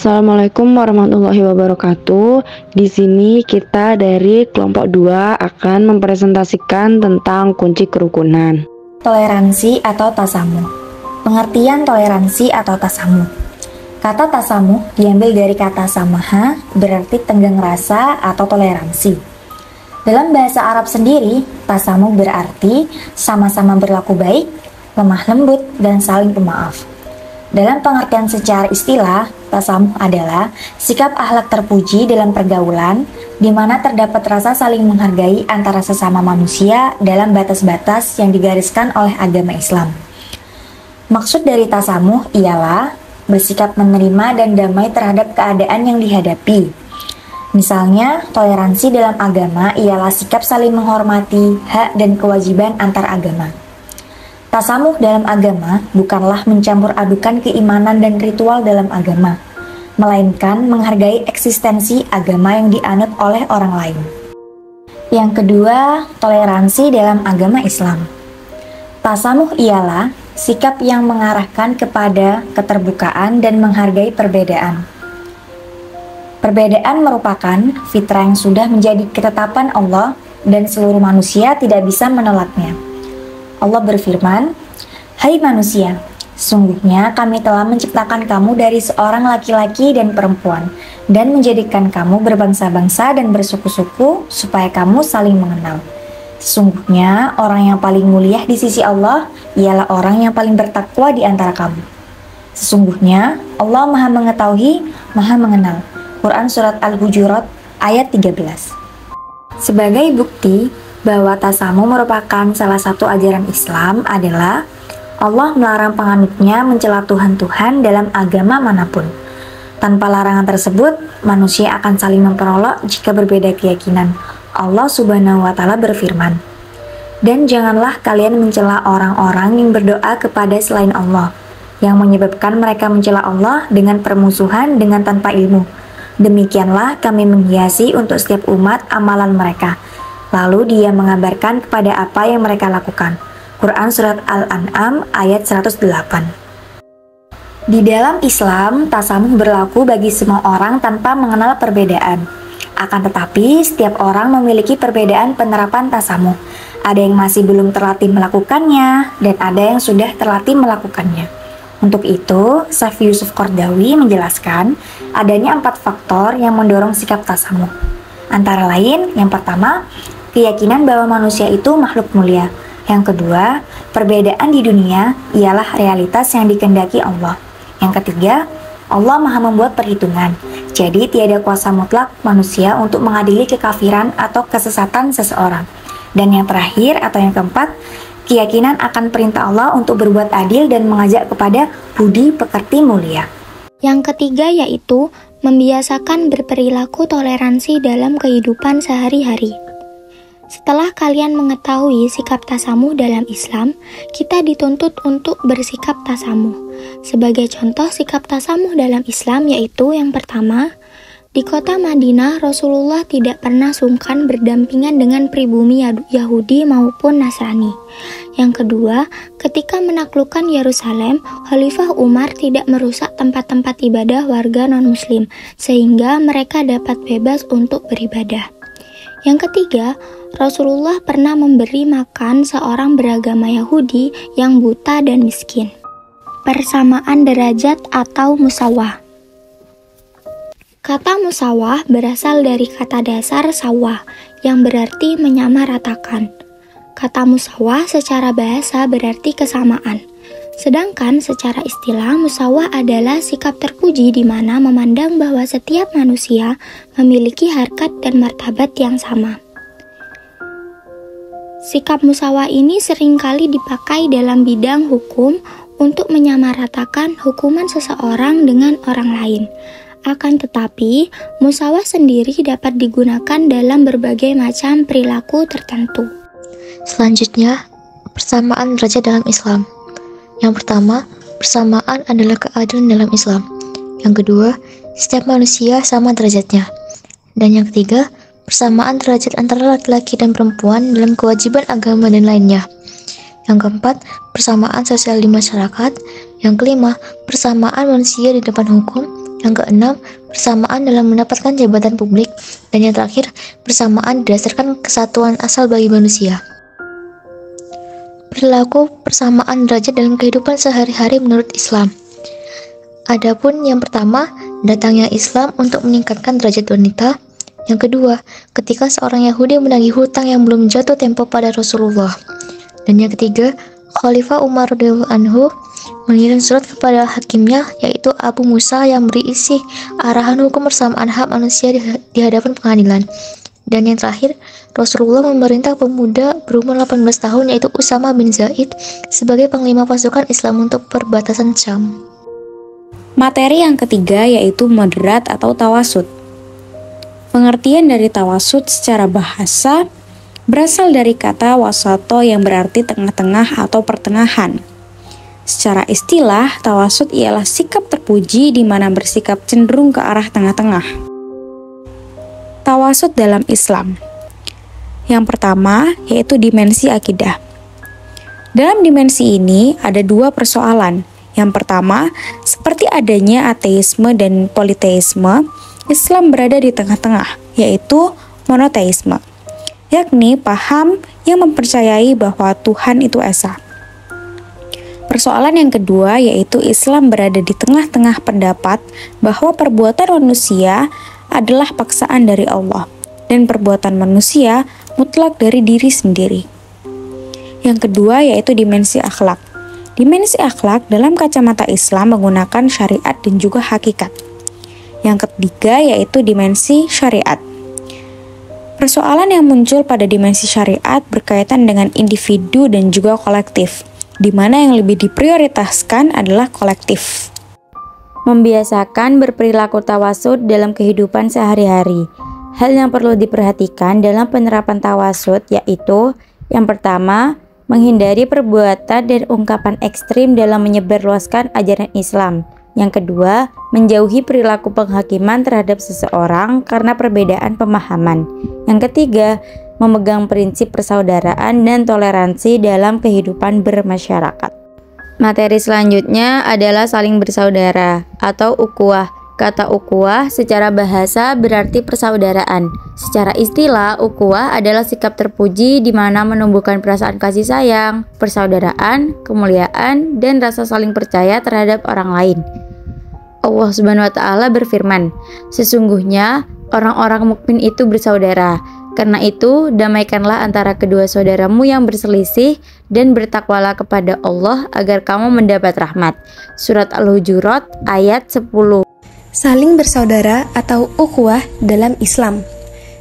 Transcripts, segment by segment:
Assalamualaikum warahmatullahi wabarakatuh. Di sini kita dari kelompok 2 akan mempresentasikan tentang kunci kerukunan. Toleransi atau tasamuh. Pengertian toleransi atau tasamuh. Kata tasamuh diambil dari kata samaha, berarti tenggang rasa atau toleransi. Dalam bahasa Arab sendiri, tasamuh berarti sama-sama berlaku baik, lemah lembut, dan saling pemaaf. Dalam pengertian secara istilah, tasamuh adalah sikap akhlak terpuji dalam pergaulan, di mana terdapat rasa saling menghargai antara sesama manusia dalam batas-batas yang digariskan oleh agama Islam. Maksud dari tasamuh ialah bersikap menerima dan damai terhadap keadaan yang dihadapi. Misalnya, toleransi dalam agama ialah sikap saling menghormati hak dan kewajiban antar agama. Tasamuh dalam agama bukanlah mencampur adukan keimanan dan ritual dalam agama, melainkan menghargai eksistensi agama yang dianut oleh orang lain. Yang kedua, toleransi dalam agama Islam. Tasamuh ialah sikap yang mengarahkan kepada keterbukaan dan menghargai perbedaan. Perbedaan merupakan fitrah yang sudah menjadi ketetapan Allah dan seluruh manusia tidak bisa menolaknya. Allah berfirman, "Hai manusia, sungguhnya kami telah menciptakan kamu dari seorang laki-laki dan perempuan, dan menjadikan kamu berbangsa-bangsa dan bersuku-suku supaya kamu saling mengenal. Sesungguhnya orang yang paling mulia di sisi Allah ialah orang yang paling bertakwa di antara kamu. Sesungguhnya Allah Maha Mengetahui, Maha Mengenal." Quran Surat Al-Hujurat ayat 13. Sebagai bukti bahwa tasamuh merupakan salah satu ajaran Islam adalah Allah melarang penganutnya mencela Tuhan-Tuhan dalam agama manapun. Tanpa larangan tersebut, manusia akan saling memperolok jika berbeda keyakinan. Allah Subhanahu wa Ta'ala berfirman, "Dan janganlah kalian mencela orang-orang yang berdoa kepada selain Allah, yang menyebabkan mereka mencela Allah dengan permusuhan dengan tanpa ilmu. Demikianlah kami menghiasi untuk setiap umat amalan mereka." Lalu dia mengabarkan kepada apa yang mereka lakukan. Quran Surat Al-An'am ayat 108. Di dalam Islam, tasamuh berlaku bagi semua orang tanpa mengenal perbedaan. Akan tetapi, setiap orang memiliki perbedaan penerapan tasamuh. Ada yang masih belum terlatih melakukannya, dan ada yang sudah terlatih melakukannya. Untuk itu, Syekh Yusuf Qaradawi menjelaskan adanya 4 faktor yang mendorong sikap tasamuh. Antara lain, yang pertama, keyakinan bahwa manusia itu makhluk mulia. Yang kedua, perbedaan di dunia ialah realitas yang dikehendaki Allah. Yang ketiga, Allah Maha membuat perhitungan. Jadi tiada kuasa mutlak manusia untuk mengadili kekafiran atau kesesatan seseorang. Dan yang terakhir atau yang keempat, keyakinan akan perintah Allah untuk berbuat adil dan mengajak kepada budi pekerti mulia. Yang ketiga yaitu membiasakan berperilaku toleransi dalam kehidupan sehari-hari. Setelah kalian mengetahui sikap tasamuh dalam Islam, kita dituntut untuk bersikap tasamuh. Sebagai contoh sikap tasamuh dalam Islam yaitu yang pertama, di kota Madinah Rasulullah tidak pernah sungkan berdampingan dengan pribumi Yahudi maupun Nasrani. Yang kedua, ketika menaklukkan Yerusalem, Khalifah Umar tidak merusak tempat-tempat ibadah warga non-muslim, sehingga mereka dapat bebas untuk beribadah. Yang ketiga, Rasulullah pernah memberi makan seorang beragama Yahudi yang buta dan miskin. Persamaan derajat atau musawah. Kata musawah berasal dari kata dasar sawah, yang berarti menyamaratakan. Kata musawah secara bahasa berarti kesamaan. Sedangkan secara istilah, musawah adalah sikap terpuji di mana memandang bahwa setiap manusia memiliki harkat dan martabat yang sama. Sikap musawah ini seringkali dipakai dalam bidang hukum untuk menyamaratakan hukuman seseorang dengan orang lain. Akan tetapi, musawah sendiri dapat digunakan dalam berbagai macam perilaku tertentu. Selanjutnya, persamaan derajat dalam Islam. Yang pertama, persamaan adalah keadilan dalam Islam. Yang kedua, setiap manusia sama derajatnya. Dan yang ketiga, persamaan derajat antara laki-laki dan perempuan dalam kewajiban agama dan lainnya. Yang keempat, persamaan sosial di masyarakat. Yang kelima, persamaan manusia di depan hukum. Yang keenam, persamaan dalam mendapatkan jabatan publik. Dan yang terakhir, persamaan berdasarkan kesatuan asal bagi manusia. Perilaku persamaan derajat dalam kehidupan sehari-hari menurut Islam. Adapun yang pertama, datangnya Islam untuk meningkatkan derajat wanita. Yang kedua, ketika seorang Yahudi menagih hutang yang belum jatuh tempo pada Rasulullah. Dan yang ketiga, Khalifah Umar radhiyallahu anhu mengirim surat kepada hakimnya, yaitu Abu Musa, yang berisi arahan hukum persamaan hak manusia di hadapan pengadilan. Dan yang terakhir, Rasulullah memerintah pemuda berumur 18 tahun yaitu Usama bin Zaid sebagai panglima pasukan Islam untuk perbatasan Syam. Materi yang ketiga yaitu moderat atau tawasud. Pengertian dari tawasud secara bahasa berasal dari kata wasato yang berarti tengah-tengah atau pertengahan. Secara istilah, tawasud ialah sikap terpuji di mana bersikap cenderung ke arah tengah-tengah. Tawasud dalam Islam. Yang pertama yaitu dimensi akidah. Dalam dimensi ini ada dua persoalan. Yang pertama, seperti adanya ateisme dan politeisme, Islam berada di tengah-tengah, yaitu monoteisme, yakni paham yang mempercayai bahwa Tuhan itu esa. Persoalan yang kedua yaitu Islam berada di tengah-tengah pendapat bahwa perbuatan manusia adalah paksaan dari Allah dan perbuatan manusia mutlak dari diri sendiri. Yang kedua yaitu dimensi akhlak. Dimensi akhlak dalam kacamata Islam menggunakan syariat dan juga hakikat. Yang ketiga yaitu dimensi syariat. Persoalan yang muncul pada dimensi syariat berkaitan dengan individu dan juga kolektif, di mana yang lebih diprioritaskan adalah kolektif. Membiasakan berperilaku tawasud dalam kehidupan sehari-hari. Hal yang perlu diperhatikan dalam penerapan tawasud yaitu yang pertama, menghindari perbuatan dan ungkapan ekstrim dalam menyebarluaskan ajaran Islam. Yang kedua, menjauhi perilaku penghakiman terhadap seseorang karena perbedaan pemahaman. Yang ketiga, memegang prinsip persaudaraan dan toleransi dalam kehidupan bermasyarakat. Materi selanjutnya adalah saling bersaudara atau ukhuwah. Kata ukhuwah secara bahasa berarti persaudaraan. Secara istilah, ukhuwah adalah sikap terpuji di mana menumbuhkan perasaan kasih sayang, persaudaraan, kemuliaan, dan rasa saling percaya terhadap orang lain. Allah Subhanahu wa Ta'ala berfirman, "Sesungguhnya orang-orang mukmin itu bersaudara. Karena itu, damaikanlah antara kedua saudaramu yang berselisih dan bertakwalah kepada Allah agar kamu mendapat rahmat." Surat Al-Hujurat ayat 10. Saling bersaudara atau ukhuwah dalam Islam.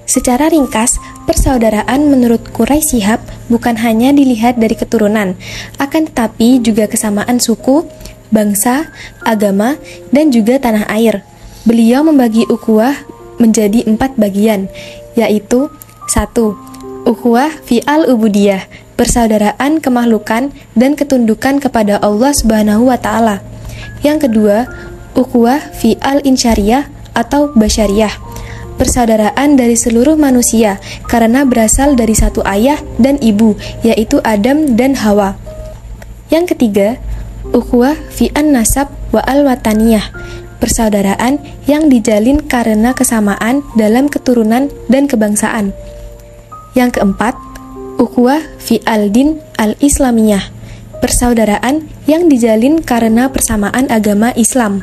Secara ringkas, persaudaraan menurut Quraisy Shihab bukan hanya dilihat dari keturunan, akan tetapi juga kesamaan suku, bangsa, agama, dan juga tanah air. Beliau membagi ukhuwah menjadi 4 bagian, yaitu 1. Ukhuwah fi al-ubudiyah, persaudaraan kemakhlukan dan ketundukan kepada Allah Subhanahu wa Ta'ala. Yang kedua, ukhuwah fi al-insyariyah atau basyariyah, persaudaraan dari seluruh manusia karena berasal dari satu ayah dan ibu, yaitu Adam dan Hawa. Yang ketiga, ukhuwah fi an-nasab wa al-wataniyah, persaudaraan yang dijalin karena kesamaan dalam keturunan dan kebangsaan. Yang keempat, ukhuwah fi al-din al-islamiyah, persaudaraan yang dijalin karena persamaan agama Islam.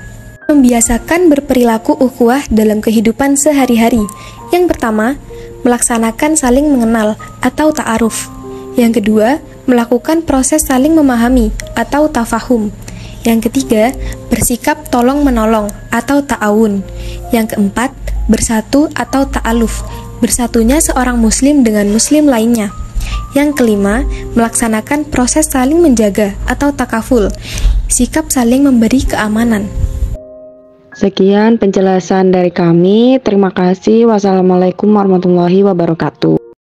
Membiasakan berperilaku ukhuwah dalam kehidupan sehari-hari. Yang pertama, melaksanakan saling mengenal atau ta'aruf. Yang kedua, melakukan proses saling memahami atau tafahum. Yang ketiga, bersikap tolong-menolong atau ta'awun. Yang keempat, bersatu atau ta'aluf, bersatunya seorang muslim dengan muslim lainnya. Yang kelima, melaksanakan proses saling menjaga atau takaful, sikap saling memberi keamanan. Sekian penjelasan dari kami. Terima kasih. Wassalamualaikum warahmatullahi wabarakatuh.